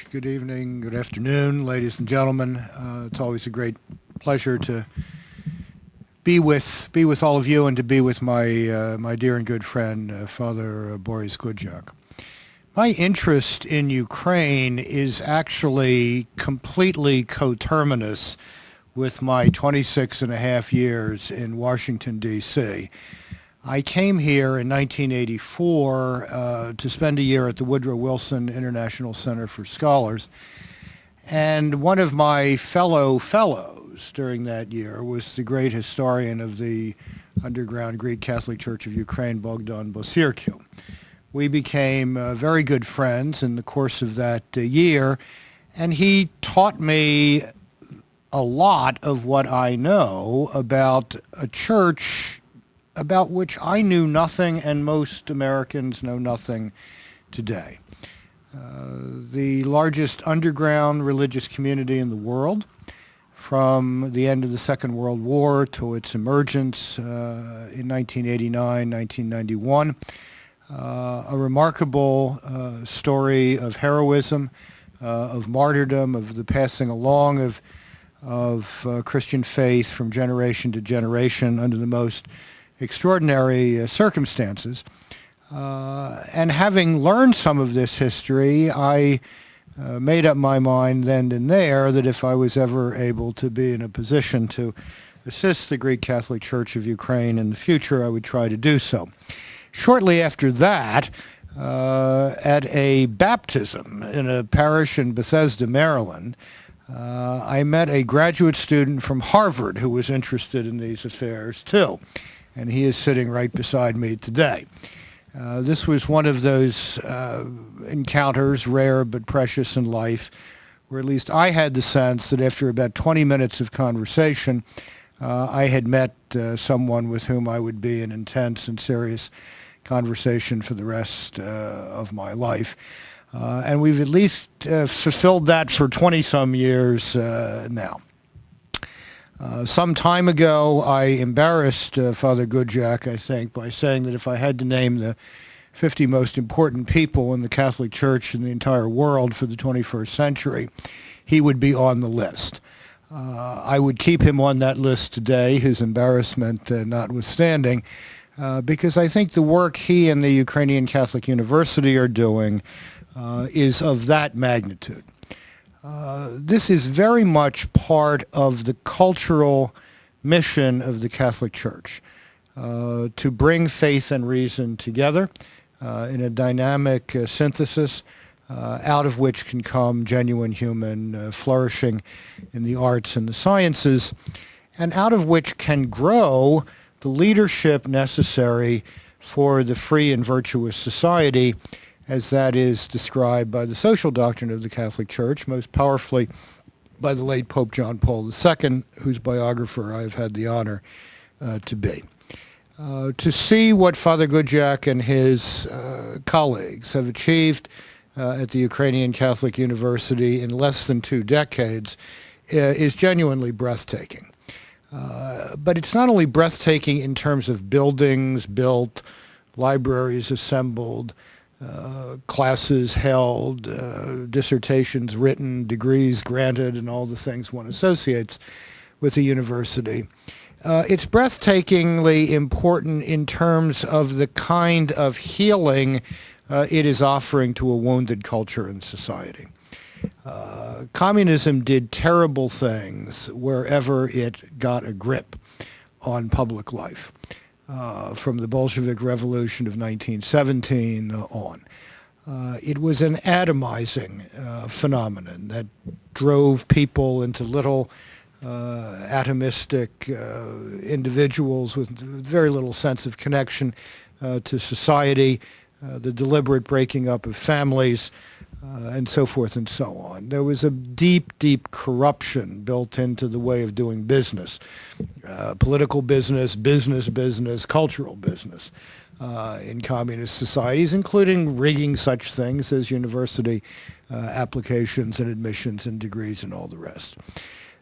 Good evening, good afternoon, ladies and gentlemen. It's always a great pleasure to be with all of you and to be with my dear and good friend, Father Borys Gudziak. My interest in Ukraine is actually completely coterminous with my 26 and a half years in Washington, D.C. I came here in 1984 to spend a year at the Woodrow Wilson International Center for Scholars. And one of my fellows during that year was the great historian of the underground Greek Catholic Church of Ukraine, Bogdan Bosirkiu. We became very good friends in the course of that year, and he taught me a lot of what I know about a church about which I knew nothing and most Americans know nothing today. The largest underground religious community in the world, from the end of the Second World War to its emergence in 1989, 1991. A remarkable story of heroism, of martyrdom, of the passing along of Christian faith from generation to generation under the most extraordinary circumstances. And having learned some of this history, I made up my mind then and there that if I was ever able to be in a position to assist the Greek Catholic Church of Ukraine in the future, I would try to do so. Shortly after that, at a baptism in a parish in Bethesda, Maryland, I met a graduate student from Harvard who was interested in these affairs too. And he is sitting right beside me today. This was one of those encounters, rare but precious in life, where at least I had the sense that after about 20 minutes of conversation, I had met someone with whom I would be in intense and serious conversation for the rest of my life. And we've at least fulfilled that for 20-some years now. Some time ago, I embarrassed Father Gudziak, I think, by saying that if I had to name the 50 most important people in the Catholic Church in the entire world for the 21st century, he would be on the list. I would keep him on that list today, his embarrassment notwithstanding, because I think the work he and the Ukrainian Catholic University are doing is of that magnitude. This is very much part of the cultural mission of the Catholic Church, to bring faith and reason together in a dynamic synthesis out of which can come genuine human flourishing in the arts and the sciences, and out of which can grow the leadership necessary for the free and virtuous society as that is described by the social doctrine of the Catholic Church, most powerfully by the late Pope John Paul II, whose biographer I have had the honor to be. To see what Father Gudziak and his colleagues have achieved at the Ukrainian Catholic University in less than 2 decades is genuinely breathtaking. But it's not only breathtaking in terms of buildings built, libraries assembled, classes held, dissertations written, degrees granted, and all the things one associates with a university. It's breathtakingly important in terms of the kind of healing it is offering to a wounded culture and society. Communism did terrible things wherever it got a grip on public life. From the Bolshevik Revolution of 1917 on. It was an atomizing phenomenon that drove people into little atomistic individuals with very little sense of connection to society, the deliberate breaking up of families, and so forth and so on. There was a deep, deep corruption built into the way of doing business, political business, cultural business in communist societies, including rigging such things as university applications and admissions and degrees and all the rest.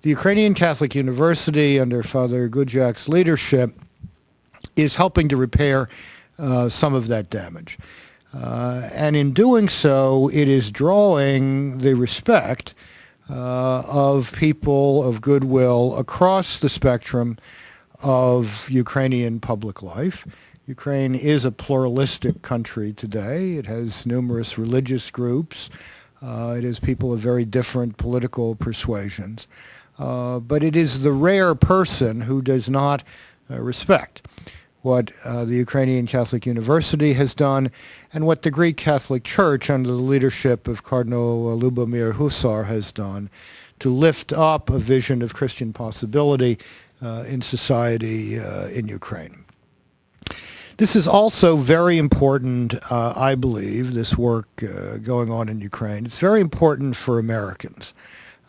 The Ukrainian Catholic University, under Father Gudziak's leadership, is helping to repair some of that damage. And in doing so, it is drawing the respect of people of goodwill across the spectrum of Ukrainian public life. Ukraine is a pluralistic country today. It has numerous religious groups. It has people of very different political persuasions. But it is the rare person who does not respect what the Ukrainian Catholic University has done and what the Greek Catholic Church under the leadership of Cardinal Lubomir Husar has done to lift up a vision of Christian possibility in society in Ukraine. This is also very important, I believe, this work going on in Ukraine. It's very important for Americans.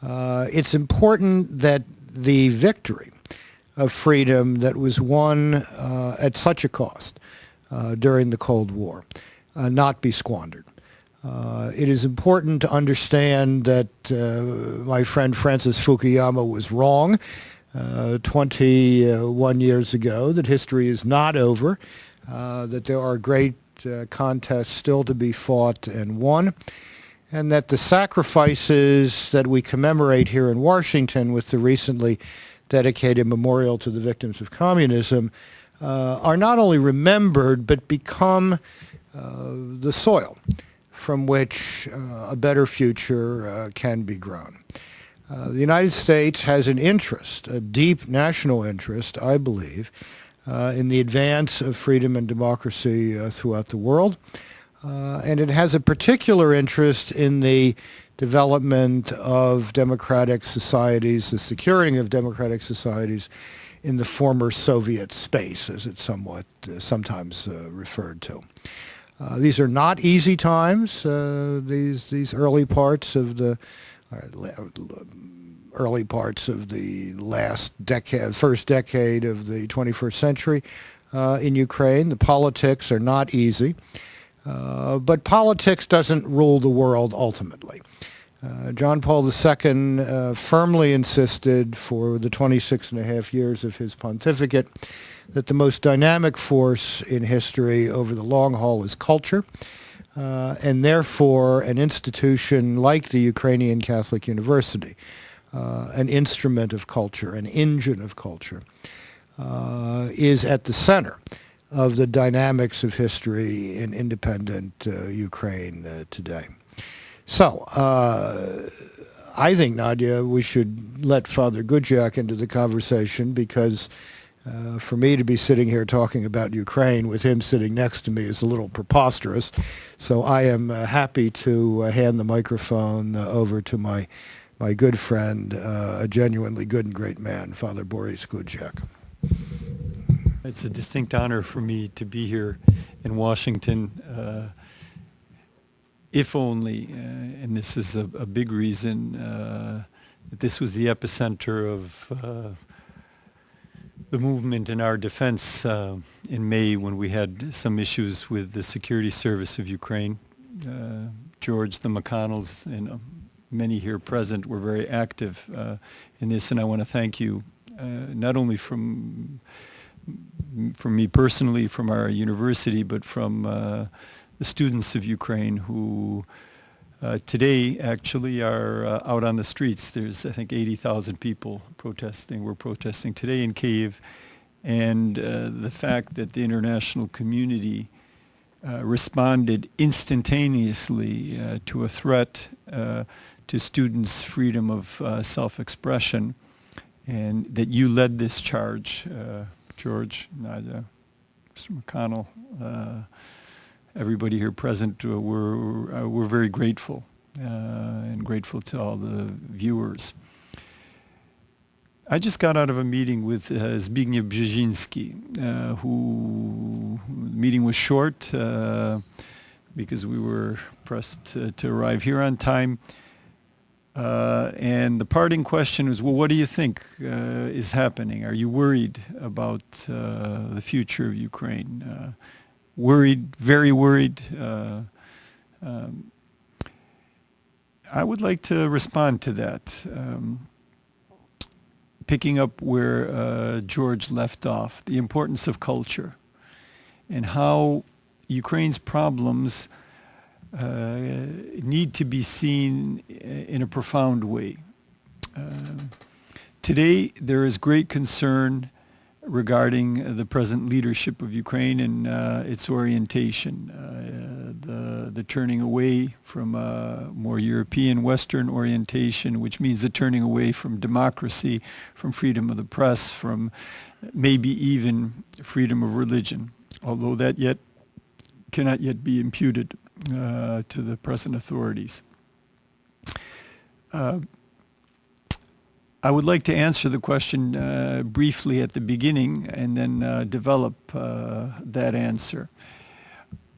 It's important that the victory of freedom that was won at such a cost during the Cold War not be squandered. It is important to understand that my friend Francis Fukuyama was wrong 21 years ago, that history is not over, that there are great contests still to be fought and won, and that the sacrifices that we commemorate here in Washington with the recently dedicated memorial to the victims of communism are not only remembered but become the soil from which a better future can be grown. The United States has an interest, a deep national interest, I believe, in the advance of freedom and democracy throughout the world. And it has a particular interest in the development of democratic societies, the securing of democratic societies in the former Soviet space, as it's sometimes referred to. These are not easy times. These early parts of the last decade, first decade of the 21st century in Ukraine. The politics are not easy, but politics doesn't rule the world ultimately. John Paul II firmly insisted for the 26 and a half years of his pontificate that the most dynamic force in history over the long haul is culture, and therefore an institution like the Ukrainian Catholic University, an instrument of culture, an engine of culture, is at the center of the dynamics of history in independent Ukraine today. So, I think, Nadia, we should let Father Gudziak into the conversation because for me to be sitting here talking about Ukraine with him sitting next to me is a little preposterous. So I am happy to hand the microphone over to my good friend, a genuinely good and great man, Father Borys Gudziak. It's a distinct honor for me to be here in Washington. If only, and this is a big reason, that this was the epicenter of the movement in our defense in May when we had some issues with the security service of Ukraine. George, the McConnells, and many here present were very active in this, and I want to thank you, not only from me personally, from our university, but from the students of Ukraine who today actually are out on the streets. There's, I think, 80,000 people protesting. We're protesting today in Kyiv. And the fact that the international community responded instantaneously to a threat to students' freedom of self-expression, and that you led this charge, George, Nadia, Mr. McConnell, everybody here present, we're very grateful and grateful to all the viewers. I just got out of a meeting with Zbigniew Brzezinski, who the meeting was short because we were pressed to arrive here on time. And the parting question was, well, what do you think is happening? Are you worried about the future of Ukraine? Worried, very worried. I would like to respond to that, picking up where George left off, the importance of culture and how Ukraine's problems need to be seen in a profound way. Today, there is great concern regarding the present leadership of Ukraine and its orientation, the turning away from a more European Western orientation, which means the turning away from democracy, from freedom of the press, from maybe even freedom of religion, although that yet cannot yet be imputed to the present authorities. I would like to answer the question briefly at the beginning and then develop that answer.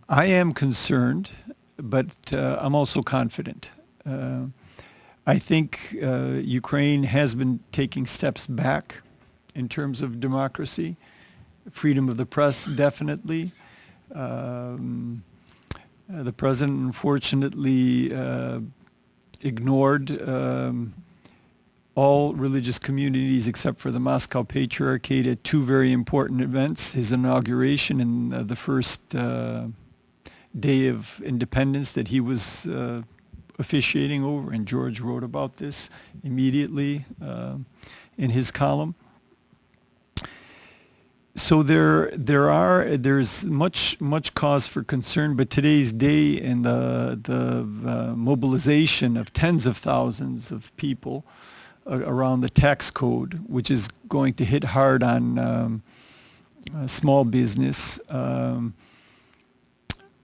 I am concerned, but I'm also confident. I think Ukraine has been taking steps back in terms of democracy, freedom of the press, definitely. The president, unfortunately, ignored all religious communities except for the Moscow Patriarchate at two very important events, his inauguration and the first day of independence that he was officiating over, and George wrote about this immediately in his column. So there's much cause for concern, but today's day and the mobilization of tens of thousands of people around the tax code, which is going to hit hard on small business,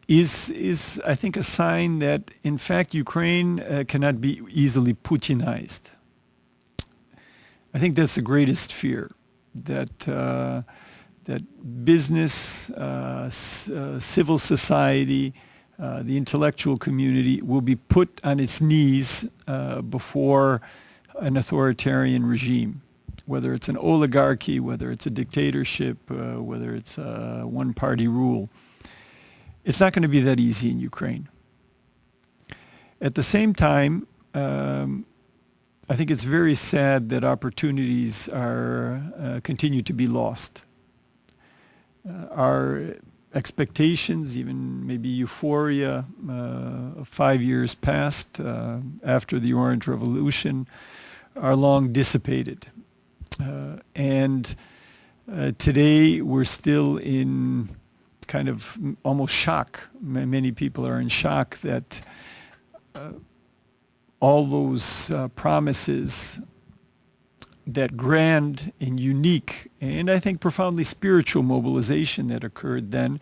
is I think a sign that in fact Ukraine cannot be easily Putinized. I think that's the greatest fear, that business, civil society, the intellectual community will be put on its knees before an authoritarian regime, whether it's an oligarchy, whether it's a dictatorship, whether it's a one-party rule. It's not going to be that easy in Ukraine. At the same time, I think it's very sad that opportunities continue to be lost. Our expectations, even maybe euphoria, 5 years past after the Orange Revolution, are long dissipated. And today we're still in kind of almost shock. Many people are in shock that all those promises, that grand and unique and I think profoundly spiritual mobilization that occurred then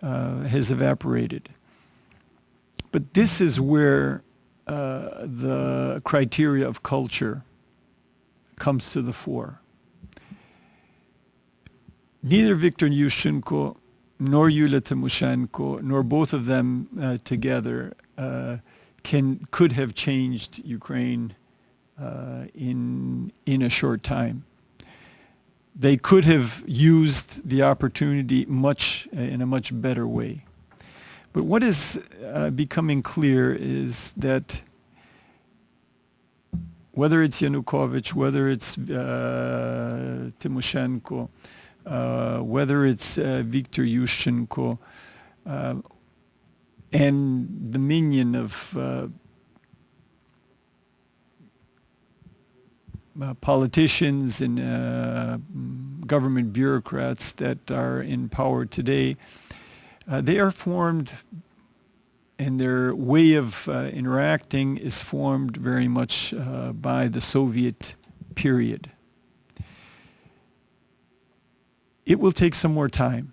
has evaporated. But this is where the criteria of culture comes to the fore. Neither Viktor Yushchenko nor Yulia Tymoshenko, nor both of them together could have changed Ukraine in a short time. They could have used the opportunity in a much better way. But what is becoming clear is that whether it's Yanukovych, whether it's Tymoshenko, whether it's Viktor Yushchenko, and the minion of politicians and government bureaucrats that are in power today, they are formed, and their way of interacting is formed very much by the Soviet period. It will take some more time.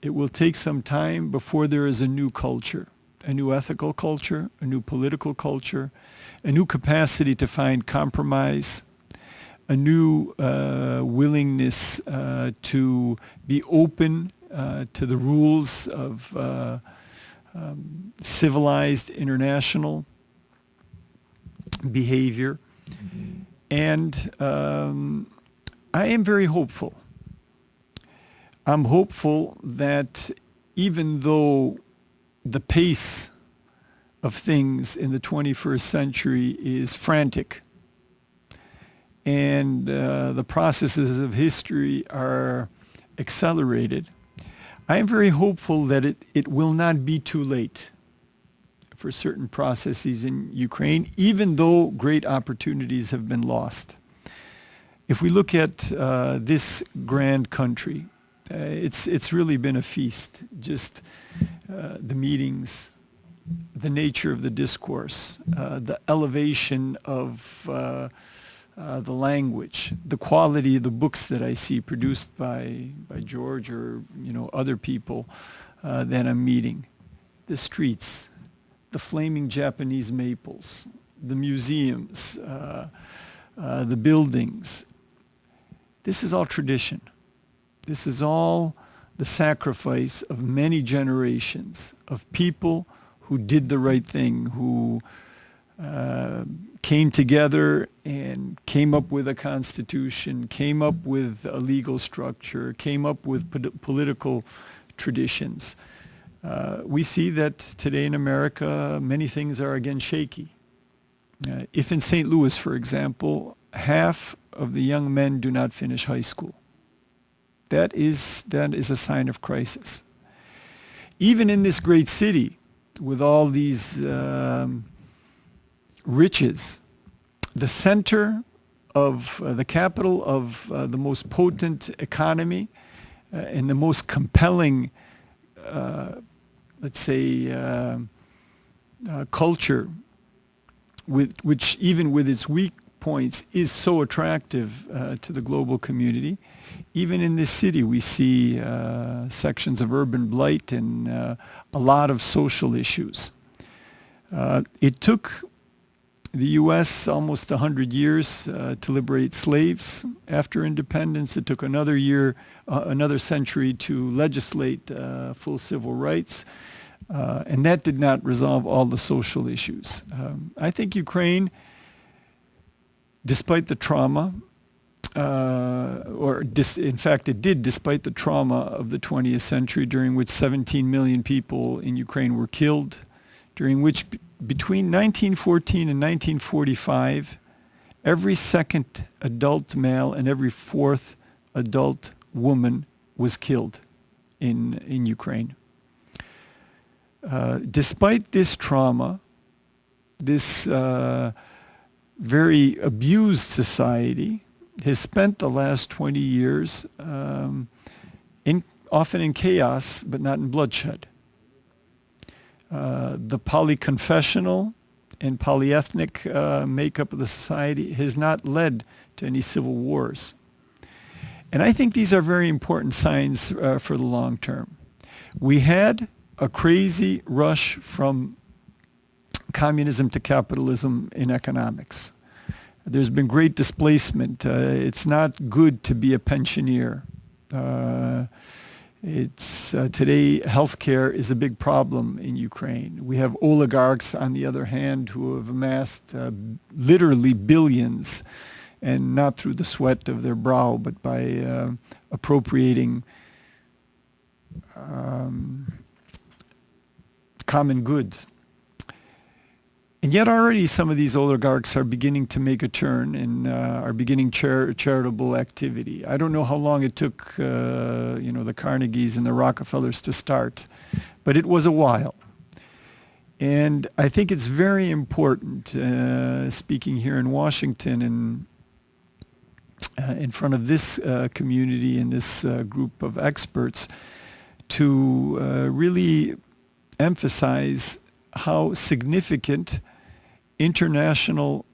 It will take some time before there is a new culture, a new ethical culture, a new political culture, a new capacity to find compromise, a new willingness to be open to the rules of civilized international behavior. And I am very hopeful. I'm hopeful that even though the pace of things in the 21st century is frantic, and the processes of history are accelerated, I am very hopeful that it will not be too late for certain processes in Ukraine, even though great opportunities have been lost. If we look at this grand country, it's really been a feast. Just the meetings, the nature of the discourse, the elevation of the language, the quality of the books that I see produced by George or other people that I'm meeting, the streets, the flaming Japanese maples, the museums, the buildings. This is all tradition. This is all the sacrifice of many generations of people who did the right thing, who came together and came up with a constitution, came up with a legal structure, came up with political traditions. We see that today in America, many things are again shaky. If in St. Louis, for example, half of the young men do not finish high school, that is a sign of crisis. Even in this great city, with all these riches, the center of the capital of the most potent economy and the most compelling, let's say, culture, which even with its weak points is so attractive to the global community. Even in this city, we see sections of urban blight and a lot of social issues. It took the U.S. almost 100 years to liberate slaves after independence. It took another century to legislate full civil rights. And that did not resolve all the social issues. I think Ukraine, despite the trauma, in fact it did despite the trauma of the 20th century, during which 17 million people in Ukraine were killed, during which between 1914 and 1945, every second adult male and every fourth adult woman was killed in Ukraine. Despite this trauma, this very abused society has spent the last 20 years often in chaos, but not in bloodshed. The polyconfessional and polyethnic makeup of the society has not led to any civil wars. And I think these are very important signs for the long term. We had a crazy rush from communism to capitalism in economics. There's been great displacement. It's not good to be a pensioner. Today, healthcare is a big problem in Ukraine. We have oligarchs, on the other hand, who have amassed literally billions, and not through the sweat of their brow, but by appropriating common goods. And yet already some of these oligarchs are beginning to make a turn and are beginning charitable activity. I don't know how long it took the Carnegies and the Rockefellers to start, but it was a while. And I think it's very important, speaking here in Washington and in front of this community and this group of experts, to really emphasize how significant international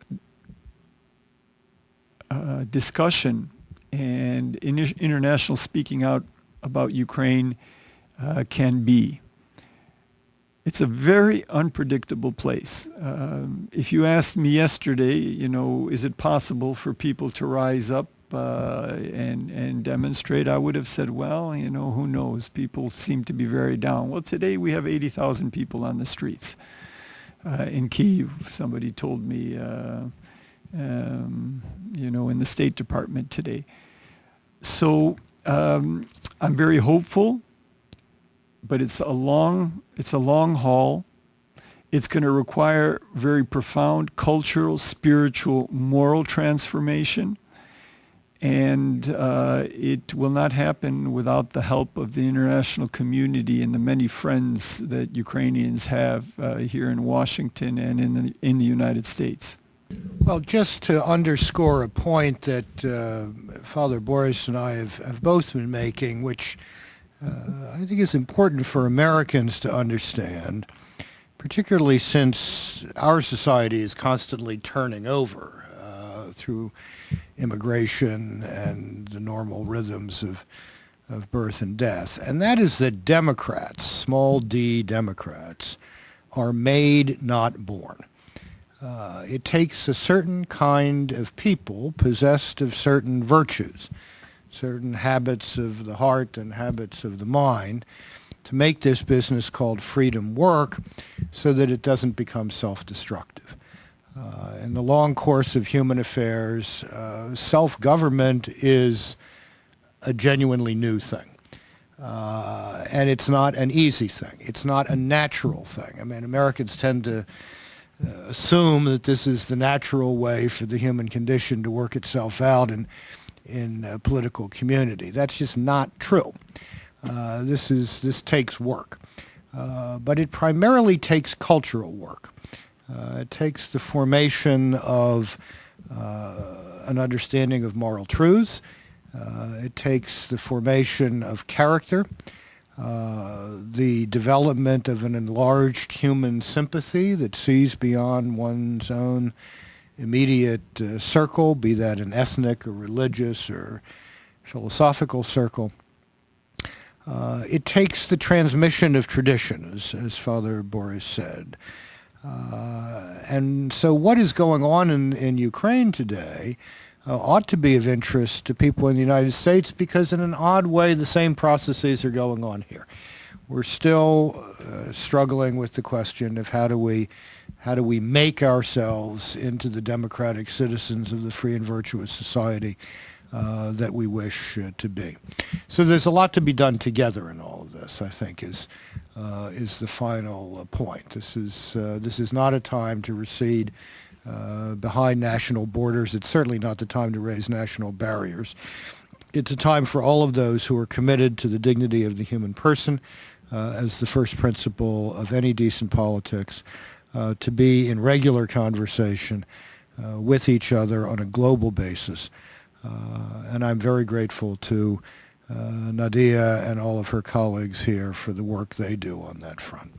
discussion and international speaking out about Ukraine can be. It's a very unpredictable place. If you asked me yesterday, is it possible for people to rise up and demonstrate, I would have said, well, who knows? People seem to be very down. Well, today we have 80,000 people on the streets. In Kyiv, somebody told me, in the State Department today. So I'm very hopeful, but it's a long haul. It's going to require very profound cultural, spiritual, moral transformation. And it will not happen without the help of the international community and the many friends that Ukrainians have here in Washington and in the United States. Well, just to underscore a point that Father Borys and I have both been making, which I think is important for Americans to understand, particularly since our society is constantly turning over through immigration and the normal rhythms of birth and death. And that is that Democrats, small d Democrats, are made, not born. It takes a certain kind of people possessed of certain virtues, certain habits of the heart and habits of the mind, to make this business called freedom work so that it doesn't become self-destructive. In the long course of human affairs, self-government is a genuinely new thing. And it's not an easy thing. It's not a natural thing. I mean, Americans tend to assume that this is the natural way for the human condition to work itself out in a political community. That's just not true. This takes work. But it primarily takes cultural work. It takes the formation of an understanding of moral truths. It takes the formation of character, the development of an enlarged human sympathy that sees beyond one's own immediate circle, be that an ethnic or religious or philosophical circle. It takes the transmission of tradition, as Father Borys said. And so what is going on in Ukraine today ought to be of interest to people in the United States, because in an odd way the same processes are going on here. We're still struggling with the question of how do we make ourselves into the democratic citizens of the free and virtuous society that we wish to be. So there's a lot to be done together in all of this, I think, is the final point. This is not a time to recede behind national borders. It's certainly not the time to raise national barriers. It's a time for all of those who are committed to the dignity of the human person as the first principle of any decent politics, to be in regular conversation with each other on a global basis. And I'm very grateful to Nadia and all of her colleagues here for the work they do on that front.